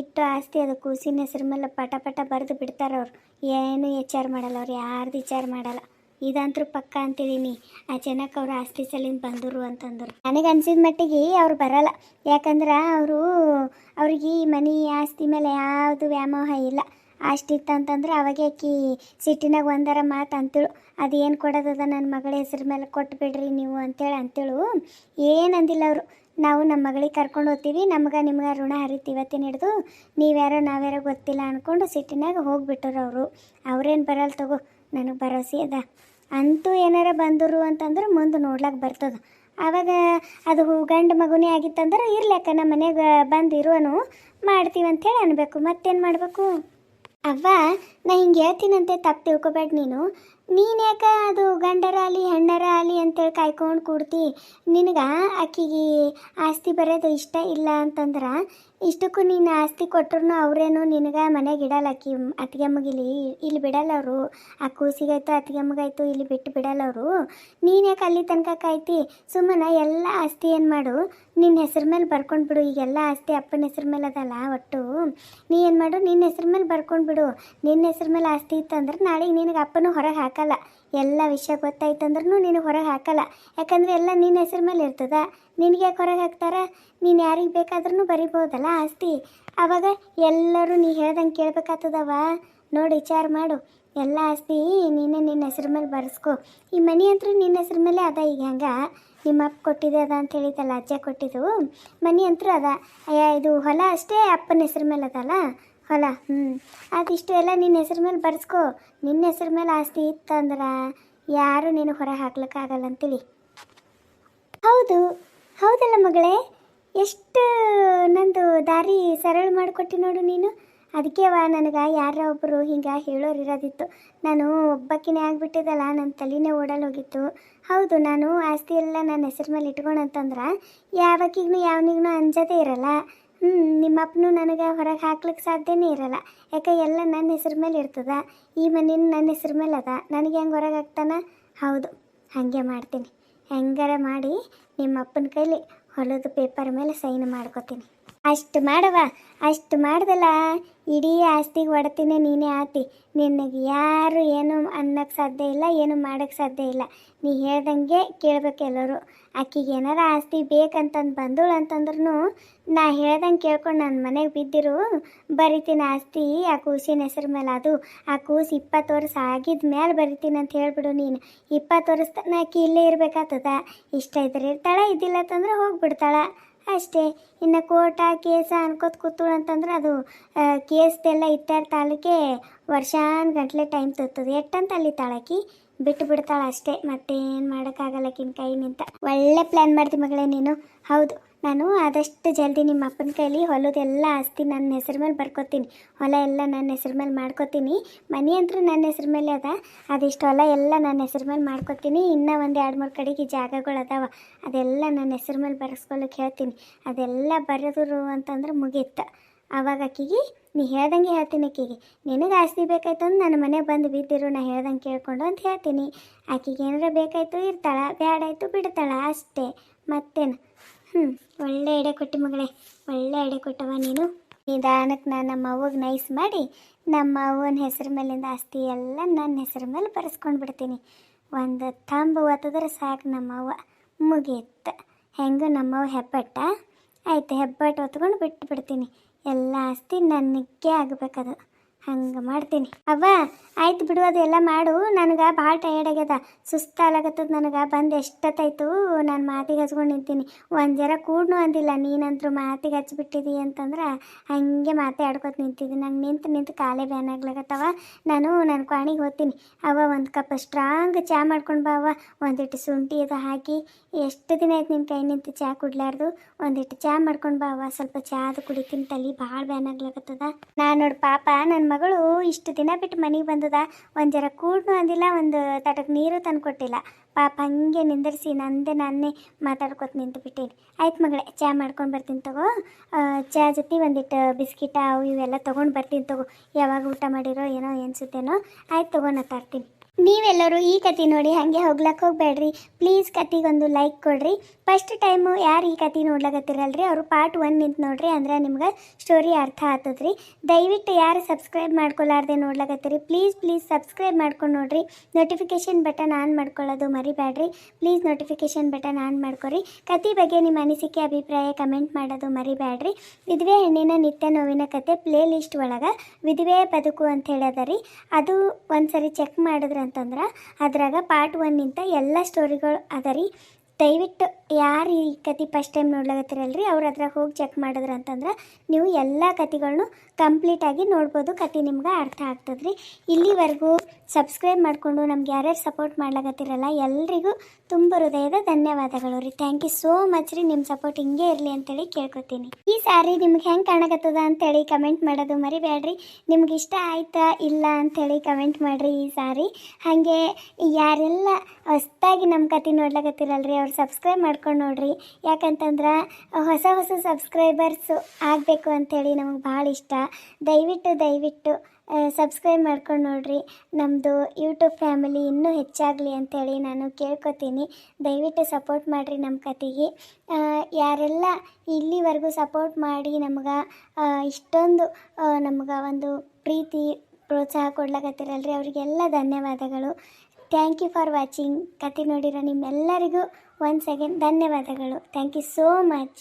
ಇಟ್ಟು ಆಸ್ತಿ ಅದು ಕೂಸಿನ ಹೆಸ್ರ ಮೇಲೆ ಪಟ ಬರೆದು ಬಿಡ್ತಾರೆ. ಅವ್ರು ಏನು ವಿಚಾರ ಮಾಡಲ್ಲ, ಅವ್ರು ಯಾರ್ದು ವಿಚಾರ ಮಾಡಲ್ಲ. ಇದಂತರೂ ಪಕ್ಕ ಅಂತಿದ್ದೀನಿ. ಆ ಜನಕ್ಕೆ ಅವ್ರು ಆಸ್ತಿ ಸಲಿಂದ ಬಂದರು ಅಂತಂದರು. ನನಗೆ ಅನ್ಸಿದ ಮಟ್ಟಿಗೆ ಅವ್ರು ಬರಲ್ಲ. ಯಾಕಂದ್ರೆ ಅವ್ರಿಗೆ ಈ ಮನೆ ಆಸ್ತಿ ಮೇಲೆ ಯಾವುದು ವ್ಯಾಮೋಹ ಇಲ್ಲ. ಅಷ್ಟಿತ್ತಂತಂದ್ರೆ ಅವಾಗೆ ಆಕಿ ಸಿಟ್ಟಿನಾಗ ಒಂದರ ಮಾತು ಅಂತೇಳು, ಅದೇನು ಕೊಡೋದದ ನನ್ನ ಮಗಳ ಹೆಸ್ರ ಮೇಲೆ ಕೊಟ್ಟು ಬಿಡ್ರಿ ನೀವು ಅಂತೇಳು. ಏನು ಅಂದಿಲ್ಲ ಅವರು. ನಾವು ನಮ್ಮ ಮಗಳಿಗೆ ಕರ್ಕೊಂಡು ಹೋಗ್ತೀವಿ, ನಮ್ಗೆ ನಿಮ್ಗೆ ಋಣ ಹರಿತೀವಿ ಇವತ್ತಿನ ಹಿಡಿದು, ನೀವ್ಯಾರೋ ನಾವ್ಯಾರೋ ಗೊತ್ತಿಲ್ಲ ಅಂದ್ಕೊಂಡು ಸಿಟ್ಟಿನಾಗ ಹೋಗ್ಬಿಟ್ಟರು ಅವರು. ಅವ್ರೇನು ಬರಲ್ಲ ತಗೋ, ನನಗೆ ಭರವಸೆ ಅದ. ಅಂತೂ ಏನಾರ ಬಂದರು ಅಂತಂದ್ರೆ ಮುಂದೆ ನೋಡ್ಲಾಕ ಬರ್ತದೆ. ಆವಾಗ ಅದು ಗಂಡು ಮಗುನೇ ಆಗಿತ್ತಂದ್ರೆ ಇರ್ಲಕ್ಕ ನಮ್ಮ ಮನೆಗೆ ಬಂದು ಇರುವನು ಮಾಡ್ತೀವಿ ಅಂಥೇಳಿ ಅನ್ಬೇಕು. ಮತ್ತೇನು ಮಾಡಬೇಕು? ಅವ್ವ, ನಾ ಹಿಂಗೆ ಹೇಳ್ತೀನಂತೆ ತಪ್ಪು ತಿಳ್ಕೊಬೇಡ ನೀನು. ಯಾಕೆ ಅದು ಗಂಡರ ಆಗಲಿ ಹೆಣ್ಣರ ಆಗಲಿ ಅಂತೇಳಿ ಕಾಯ್ಕೊಂಡು ಕೂಡ್ತಿ? ನಿನಗೆ ಆಕಿಗೆ ಆಸ್ತಿ ಬರೋದು ಇಷ್ಟ ಇಲ್ಲ ಅಂತಂದ್ರೆ ಇಷ್ಟಕ್ಕೂ ನೀನು ಆಸ್ತಿ ಕೊಟ್ಟರು ಅವರೇನು ನಿನಗೆ ಮನೆಗೆ ಇಡಲ್ಲ. ಆಕಿ ಅತ್ತಿಗೆಮ್ಮಗಿಲಿ ಇಲ್ಲಿ ಬಿಡಲ್ಲ ಅವರು. ಆ ಕೂಸಿಗಾಯ್ತು ಅತ್ತಿಗೆಮ್ಮಗಾಯ್ತು ಇಲ್ಲಿ ಬಿಟ್ಟು ಬಿಡಲ್ಲ ಅವರು. ನೀನು ಯಾಕೆ ಅಲ್ಲಿ ತನಕ ಕಾಯ್ತಿ? ಸುಮ್ಮನೆ ಎಲ್ಲ ಆಸ್ತಿ ಏನು ಮಾಡು, ನಿನ್ನ ಹೆಸ್ರ ಮೇಲೆ ಬರ್ಕೊಂಡು ಬಿಡು. ಈಗೆಲ್ಲ ಆಸ್ತಿ ಅಪ್ಪನ ಹೆಸ್ರ ಮೇಲೆ ಅದಲ್ಲ ಒಟ್ಟು. ನೀ ಏನು ಮಾಡು, ನಿನ್ನ ಹೆಸ್ರ ಮೇಲೆ ಬರ್ಕೊಂಡು ಬಿಡು. ನಿನ್ನ ಹೆಸ್ರ ಮೇಲೆ ಆಸ್ತಿ ಇತ್ತಂದ್ರೆ ನಾಳೆಗೆ ನಿನಗೆ ಅಪ್ಪನೂ ಹೊರಗೆ ಹಾಕಲ್ಲ. ಎಲ್ಲ ವಿಷಯ ಗೊತ್ತಾಯ್ತಂದ್ರೂ ನೀನು ಹೊರಗೆ ಹಾಕಲ್ಲ. ಯಾಕಂದರೆ ಎಲ್ಲ ನಿನ್ನ ಹೆಸ್ರ ಮೇಲೆ ಇರ್ತದ. ನಿನಗೆ ಯಾಕೆ ಹೊರಗೆ ಹಾಕ್ತಾರ? ನೀನು ಯಾರಿಗೆ ಬೇಕಾದ್ರೂ ಬರಿಬೋದಲ್ಲ ಆಸ್ತಿ. ಆವಾಗ ಎಲ್ಲರೂ ನೀ ಹೇಳ್ದಂಗೆ ಕೇಳ್ಬೇಕಾಗ್ತದವ. ನೋಡಿ ವಿಚಾರ ಮಾಡು. ಎಲ್ಲ ಆಸ್ತಿ ನೀನೇ ನಿನ್ನ ಹೆಸ್ರ ಮೇಲೆ ಬರೆಸ್ಕೊ. ಈ ಮನೆ ಅಂತೂ ನಿನ್ನ ಹೆಸ್ರ ಮೇಲೆ ಅದ. ಈಗ ಹಂಗೆ ನಿಮ್ಮ ಅಪ್ಪ ಕೊಟ್ಟಿದೆ ಅದ ಅಂತ ಹೇಳಿದ್ದಲ್ಲ, ಅಜ್ಜ ಕೊಟ್ಟಿದ್ದು ಮನೆ ಅಂತೂ ಅದ. ಇದು ಹೊಲ ಅಷ್ಟೇ ಅಪ್ಪನ ಹೆಸ್ರ ಮೇಲೆ ಅದಲ್ಲ ಹೊಲ. ಅದಿಷ್ಟು ಎಲ್ಲ ನಿನ್ನ ಹೆಸ್ರ ಮೇಲೆ ಬರೆಸ್ಕೊ. ನಿನ್ನ ಹೆಸ್ರ ಮೇಲೆ ಆಸ್ತಿ ಇತ್ತಂದ್ರೆ ಯಾರು ನೀನು ಹೊರಗೆ ಹಾಕ್ಲಿಕ್ಕಾಗಲ್ಲ ಅಂತೇಳಿ. ಹೌದಲ್ಲ ಮಗಳೇ? ಎಷ್ಟು ನಂದು ದಾರಿ ಸರಳ ಮಾಡಿಕೊಟ್ಟು ನೋಡು ನೀನು. ಅದಕ್ಕೆ ನನಗೆ ಯಾರ ಒಬ್ಬರು ಹಿಂಗೆ ಹೇಳೋರು ಇರೋದಿತ್ತು. ನಾನು ಒಬ್ಬಕ್ಕಿನೇ ಆಗಿಬಿಟ್ಟಿದ್ದಲ್ಲ, ನನ್ನ ತಲೆನೇ ಓಡಲ್ ಹೋಗಿತ್ತು. ಹೌದು, ನಾನು ಆಸ್ತಿ ಎಲ್ಲ ನನ್ನ ಹೆಸ್ರ ಮೇಲೆ ಇಟ್ಕೊಂಡಂತಂದ್ರೆ ಯಾವಕ್ಕಿಗೂ ಯಾವನಿಗೂ ಅಂಜದೇ ಇರಲ್ಲ. ನಿಮ್ಮಪ್ಪನೂ ನನಗೆ ಹೊರಗೆ ಹಾಕ್ಲಿಕ್ಕೆ ಸಾಧ್ಯನೇ ಇರಲ್ಲ. ಯಾಕೆ ಎಲ್ಲ ನನ್ನ ಹೆಸ್ರ ಮೇಲೆ ಇರ್ತದ. ಈ ಮನೇನು ನನ್ನ ಹೆಸ್ರ ಮೇಲೆ ಅದ. ನನಗೆ ಹೆಂಗೆ ಹೊರಗೆ ಹಾಕ್ತಾನ? ಹೌದು, ಹಾಗೆ ಮಾಡ್ತೀನಿ. ಹೆಂಗಾರ ಮಾಡಿ ನಿಮ್ಮ ಅಪ್ಪನ ಕೈಲಿ ಹೊಲದ ಪೇಪರ್ ಮೇಲೆ ಸೈನ್ ಮಾಡ್ಕೋತೀನಿ. ಅಷ್ಟು ಮಾಡವ, ಅಷ್ಟು ಮಾಡ್ದಲ್ಲ ಇಡೀ ಆಸ್ತಿಗೆ ಒಡತಿನೇ ನೀನೇ ಆತಿ. ನಿನಗೆ ಯಾರು ಏನು ಅನ್ನೋಕ್ಕೆ ಸಾಧ್ಯ ಇಲ್ಲ, ಏನು ಮಾಡೋಕ್ಕೆ ಸಾಧ್ಯ ಇಲ್ಲ. ನೀ ಹೇಳ್ದಂಗೆ ಕೇಳ್ಬೇಕು ಎಲ್ಲರೂ. ಆಕಿಗೆ ಏನಾರ ಆಸ್ತಿ ಬೇಕಂತಂದು ಬಂದಳು ಅಂತಂದ್ರೂ ನಾ ಹೇಳ್ದಂಗೆ ಕೇಳ್ಕೊಂಡು ನನ್ನ ಮನೆಗೆ ಬಿದ್ದಿರು ಬರಿತೀನಿ ಆಸ್ತಿ ಆ ಕೂಸಿನ ಹೆಸ್ರ ಮೇಲೆ. ಅದು ಆ ಕೂಸು 20 ವರ್ಷ ಆಗಿದ ಮೇಲೆ ಬರಿತೀನಿ ಅಂತ ಹೇಳ್ಬಿಡು ನೀನು. 20 ವರ್ಷ ತನಕ ಆಕಿ ಇಲ್ಲೇ ಇರಬೇಕಾಗ್ತದ. ಇಷ್ಟ ಇದ್ರೆ ಇರ್ತಾಳೆ, ಇದ್ದಿಲ್ಲ ಅಂತಂದ್ರೆ ಹೋಗ್ಬಿಡ್ತಾಳೆ ಅಷ್ಟೇ. ಇನ್ನು ಕೋಟ ಕೇಸ ಅನ್ಕೋತ ಕೂತಳು ಅಂತಂದ್ರೆ ಅದು ಕೇಸ್ದೆಲ್ಲ ಇತ್ಯಾರ್ಥಾಲಕ್ಕೆ ವರ್ಷಾನ್ಗಟ್ಲೆ ಟೈಮ್ ತೊತ್ತದ. ಎಟ್ಟಂತ ಅಲ್ಲಿ ತಾಳಕಿ ಬಿಟ್ಟು ಬಿಡ್ತಾಳೆ ಅಷ್ಟೇ. ಮತ್ತೇನು ಮಾಡೋಕ್ಕಾಗಲ್ಲ ಆಕಿನ ಕೈ ನಿಂತ. ಒಳ್ಳೆ ಪ್ಲ್ಯಾನ್ ಮಾಡ್ತಿ ಮಗಳೇ ನೀನು. ಹೌದು, ನಾನು ಆದಷ್ಟು ಜಲ್ದಿ ನಿಮ್ಮ ಅಪ್ಪನ ಕೈಲಿ ಹೊಲದೆಲ್ಲ ಆಸ್ತಿ ನನ್ನ ಹೆಸ್ರ ಮೇಲೆ ಬರ್ಕೋತೀನಿ. ಹೊಲ ಎಲ್ಲ ನನ್ನ ಹೆಸ್ರ ಮೇಲೆ ಮಾಡ್ಕೋತೀನಿ. ಮನೆ ಅಂತೂ ನನ್ನ ಹೆಸ್ರ ಮೇಲೆ ಅದ. ಅದಿಷ್ಟು ಹೊಲ ಎಲ್ಲ ನನ್ನ ಹೆಸ್ರ ಮೇಲೆ ಮಾಡ್ಕೋತೀನಿ. ಇನ್ನೂ ಒಂದು 2-3 ಕಡೆಗೆ ಜಾಗಗಳು ಅದಾವ, ಅದೆಲ್ಲ ನನ್ನ ಹೆಸ್ರ ಮೇಲೆ ಬರೆಸ್ಕೊಳಕ್ಕೆ ಹೇಳ್ತೀನಿ. ಅದೆಲ್ಲ ಬರೆದ್ರು ಅಂತಂದ್ರೆ ಮುಗೀತು. ಆವಾಗ ಆಕಿಗೆ ನೀ ಹೇಳ್ದಂಗೆ ಹೇಳ್ತೀನಿ. ಆಕಿಗೆ ನಿನಗೆ ಆಸ್ತಿ ಬೇಕಾಯ್ತು ಅಂದ್ರೆ ನನ್ನ ಮನೆಗೆ ಬಂದು ಬಿದ್ದಿರು, ನಾ ಹೇಳ್ದಂಗೆ ಕೇಳ್ಕೊಂಡು ಅಂತ ಹೇಳ್ತೀನಿ. ಆಕಿಗೆ ಏನಾರ ಬೇಕಾಯ್ತು ಇರ್ತಾಳ, ಬ್ಯಾಡಾಯ್ತು ಬಿಡ್ತಾಳ ಅಷ್ಟೇ. ಮತ್ತೇನು? ಒಳ್ಳೆ ಎಡೆ ಕೊಟ್ಟಿ ಮಗಳೇ, ಒಳ್ಳೆ ಎಡೆ ಕೊಟ್ಟವ ನೀನು. ನಿಧಾನಕ್ಕೆ ನಾನು ನಮ್ಮ ಅವ್ವಗೆ ನೈಸ್ ಮಾಡಿ ನಮ್ಮ ಅವ್ವನ ಹೆಸ್ರ ಮೇಲಿಂದ ಆಸ್ತಿ ಎಲ್ಲ ನನ್ನ ಹೆಸ್ರ ಮೇಲೆ ಬರೆಸ್ಕೊಂಡು ಬಿಡ್ತೀನಿ. ಒಂದು ತಂಬು ಒತ್ತಿದ್ರೆ ಸಾಕು ನಮ್ಮವ್ವ, ಮುಗೀತು. ಹೆಂಗೆ ನಮ್ಮವ್ವ ಹೆಬ್ಬಟ್ಟ ಆಯ್ತು, ಹೆಬ್ಬಟ್ಟು ಹೊತ್ಕೊಂಡು ಬಿಟ್ಟು ಬಿಡ್ತೀನಿ. ಎಲ್ಲ ಆಸ್ತಿ ನನಗೆ ಆಗಬೇಕದು. ಹಂಗೆ ಮಾಡ್ತೀನಿ. ಅವ್ವ ಆಯ್ತು ಬಿಡು, ಅದೆಲ್ಲ ಮಾಡು. ನನಗೆ ಭಾಳ ಟಯರ್ಡ್ ಆಗ್ಯದ, ಸುಸ್ತಾಗತ್ತದ ನನಗೆ. ಬಂದು ಎಷ್ಟೊತ್ತಾಯ್ತು ನಾನು ಮಾತಿಗೆ ಹಚ್ಕೊಂಡು ನಿಂತೀನಿ. ಒಂದು ಜರ ಕೂಡ್ನು ಅಂದಿಲ್ಲ. ನೀನಂತರೂ ಮಾತಿಗೆ ಹಚ್ಬಿಟ್ಟಿದಿ ಅಂತಂದ್ರೆ ಹಾಗೆ ಮಾತಾಡ್ಕೊತ ನಿಂತಿದ್ದೀನಿ. ನಂಗೆ ನಿಂತು ಕಾಲೇ ಬ್ಯಾನ್ ಆಗ್ಲಾಗತ್ತವ. ನನ್ನ ಕ್ವಾಣಿಗೆ ಹೋಗ್ತೀನಿ. ಅವ್ವ ಒಂದು ಕಪ್ ಸ್ಟ್ರಾಂಗ್ ಚಹಾ ಮಾಡ್ಕೊಂಡು ಬಾ ಅವ್ವ. ಒಂದಿಟ್ಟು ಶುಂಠಿ ಅದು ಹಾಕಿ. ಎಷ್ಟು ದಿನ ಆಯ್ತು ನಿನ್ನ ಕೈ ನಿಂತು ಚಹಾ ಕುಡ್ಲಾರ್ದು. ಒಂದಿಟ್ಟು ಚಹಾ ಮಾಡ್ಕೊಂಡು ಬಾ ಅವ್ವ. ಸ್ವಲ್ಪ ಚಹಾ ಅದು ಕುಡಿತೀನಿ, ತಲೆ ಭಾಳ ಬ್ಯಾನ್ ಆಗ್ಲಾಗತ್ತದ. ನಾನು ನೋಡಿ ಪಾಪ ನನ್ನ ಮಗಳು ಇಷ್ಟು ದಿನ ಬಿಟ್ಟು ಮನೆಗೆ ಬಂದದ. ಒಂದು ಜರ ಕೂಡ್ನು ಅಂದಿಲ್ಲ, ಒಂದು ತಟಕ್ಕೆ ನೀರು ತಂದು ಕೊಟ್ಟಿಲ್ಲ. ಪಾಪ ಹಂಗೆ ನಿಂದಿರಿಸಿ ನಾನೇ ಮಾತಾಡ್ಕೊತ ನಿಂತು ಬಿಟ್ಟೇನಿ. ಆಯ್ತು ಮಗಳೇ, ಚಹಾ ಮಾಡ್ಕೊಂಡು ಬರ್ತೀನಿ ತಗೋ. ಚಹಾ ಜೊತೆ ಒಂದಿಟ್ಟು ಬಿಸ್ಕಿಟ ಅವು ಇವೆಲ್ಲ ತೊಗೊಂಡು ಬರ್ತೀನಿ ತಗೋ. ಯಾವಾಗ ಊಟ ಮಾಡಿರೋ ಏನೋ ಎನ್ಸುತ್ತೇನೋ. ಆಯ್ತು ತಗೋ, ನಾ ತರ್ತೀನಿ. ನೀವೆಲ್ಲರೂ ಈ ಕತೆ ನೋಡಿ ಹಾಗೆ ಹೋಗ್ಲಕ್ಕೆ ಹೋಗಬೇಡ್ರಿ. ಪ್ಲೀಸ್ ಕತೆಗೊಂದು ಲೈಕ್ ಕೊಡ್ರಿ. ಫಸ್ಟ್ ಟೈಮು ಯಾರು ಈ ಕತೆ ನೋಡ್ಲಾಕತ್ತಿರಲ್ರಿ ಅವರು ಪಾರ್ಟ್ 1 ನಿಂತು ನೋಡ್ರಿ, ಅಂದ್ರೆ ನಿಮ್ಗೆ ಸ್ಟೋರಿ ಅರ್ಥ ಆಗ್ತದ್ರಿ. ದಯವಿಟ್ಟು ಯಾರು ಸಬ್ಸ್ಕ್ರೈಬ್ ಮಾಡ್ಕೊಲಾರ್ದೆ ನೋಡ್ಲಾಕತ್ತೀರಿ ಪ್ಲೀಸ್ ಸಬ್ಸ್ಕ್ರೈಬ್ ಮಾಡ್ಕೊಂಡು ನೋಡ್ರಿ. ನೋಟಿಫಿಕೇಷನ್ ಬಟನ್ ಆನ್ ಮಾಡ್ಕೊಳ್ಳೋದು ಮರಿಬೇಡ್ರಿ. ಪ್ಲೀಸ್ ನೋಟಿಫಿಕೇಷನ್ ಬಟನ್ ಆನ್ ಮಾಡ್ಕೊರಿ. ಕತೆ ಬಗ್ಗೆ ನಿಮ್ಮ ಅನಿಸಿಕೆ ಅಭಿಪ್ರಾಯ ಕಮೆಂಟ್ ಮಾಡೋದು ಮರಿಬೇಡ್ರಿ. ವಿಧವೆ ಹೆಣ್ಣಿನ ನಿತ್ಯ ನೋವಿನ ಕತೆ ಪ್ಲೇ ಲಿಸ್ಟ್ ಒಳಗೆ ವಿಧವೆ ಬದುಕು ಅಂತ ಹೇಳದ ರೀ. ಅದು ಒಂದ್ಸರಿ ಚೆಕ್ ಮಾಡಿದ್ರೆ ಅಂತಂದ್ರೆ ಅದ್ರಾಗ ಪಾರ್ಟ್ 1 ನಿಂತ ಎಲ್ಲ ಸ್ಟೋರಿಗಳು ಅದ ರೀ. ದಯವಿಟ್ಟು ಯಾರು ಈ ಕತೆ ಫಸ್ಟ್ ಟೈಮ್ ನೋಡ್ಲಾಗತ್ತಿರಲ್ರಿ ಅವ್ರು ಅದ್ರಾಗ ಹೋಗಿ ಚೆಕ್ ಮಾಡಿದ್ರ ಅಂತಂದ್ರೆ ನೀವು ಎಲ್ಲ ಕತೆಗಳನ್ನು ಕಂಪ್ಲೀಟಾಗಿ ನೋಡ್ಬೋದು. ಕತೆ ನಿಮ್ಗೆ ಅರ್ಥ ಆಗ್ತದ್ರಿ. ಇಲ್ಲಿವರೆಗೂ ಸಬ್ಸ್ಕ್ರೈಬ್ ಮಾಡಿಕೊಂಡು ನಮ್ಗೆ ಯಾರ್ಯಾರು ಸಪೋರ್ಟ್ ಮಾಡ್ಲಾಗತ್ತಿರಲ್ಲ ಎಲ್ರಿಗೂ ತುಂಬ ಹೃದಯದ ಧನ್ಯವಾದಗಳು ರೀ. ಥ್ಯಾಂಕ್ ಯು ಸೋ ಮಚ್ ರೀ. ನಿಮ್ಮ ಸಪೋರ್ಟ್ ಹಿಂಗೆ ಇರಲಿ ಅಂತೇಳಿ ಕೇಳ್ಕೊತೀನಿ. ಈ ಸಾರಿ ನಿಮ್ಗೆ ಹೆಂಗೆ ಕಾಣಕತ್ತದ ಅಂತೇಳಿ ಕಮೆಂಟ್ ಮಾಡೋದು ಮರಿಬೇಡ್ರಿ. ನಿಮ್ಗೆ ಇಷ್ಟ ಆಯ್ತಾ ಇಲ್ಲ ಅಂಥೇಳಿ ಕಮೆಂಟ್ ಮಾಡಿರಿ ಈ ಸಾರಿ. ಹಾಗೆ ಯಾರೆಲ್ಲ ಹೊಸ್ದಾಗಿ ನಮ್ಮ ಕತೆ ನೋಡ್ಲಾಗತ್ತಿರಲ್ರಿ ಅವ್ರು ಸಬ್ಸ್ಕ್ರೈಬ್ ಮಾಡ್ಕೊಂಡು ನೋಡ್ರಿ. ಯಾಕಂತಂದ್ರೆ ಹೊಸ ಸಬ್ಸ್ಕ್ರೈಬರ್ಸು ಆಗಬೇಕು ಅಂಥೇಳಿ ನಮಗೆ ಭಾಳ ಇಷ್ಟ. ದಯವಿಟ್ಟು ಸಬ್ಸ್ಕ್ರೈಬ್ ಮಾಡ್ಕೊಂಡು ನೋಡ್ರಿ. ನಮ್ಮದು ಯೂಟ್ಯೂಬ್ ಫ್ಯಾಮಿಲಿ ಇನ್ನೂ ಹೆಚ್ಚಾಗಲಿ ಅಂಥೇಳಿ ನಾನು ಕೇಳ್ಕೊತೀನಿ. ದಯವಿಟ್ಟು ಸಪೋರ್ಟ್ ಮಾಡಿರಿ ನಮ್ಮ ಕತೆಗೆ. ಯಾರೆಲ್ಲ ಇಲ್ಲಿವರೆಗೂ ಸಪೋರ್ಟ್ ಮಾಡಿ ನಮ್ಗೆ ಇಷ್ಟೊಂದು ನಮ್ಗೆ ಒಂದು ಪ್ರೀತಿ ಪ್ರೋತ್ಸಾಹ ಕೊಡ್ಲಾಕತ್ತಿರಲ್ರಿ ಅವರಿಗೆಲ್ಲ ಧನ್ಯವಾದಗಳು. Thank you for watching. ಕತೆ ನೋಡಿರೋ ನಿಮ್ಮೆಲ್ಲರಿಗೂ ಒನ್ಸ್ ಅಗೇನ್ ಧನ್ಯವಾದಗಳು. Thank you so much.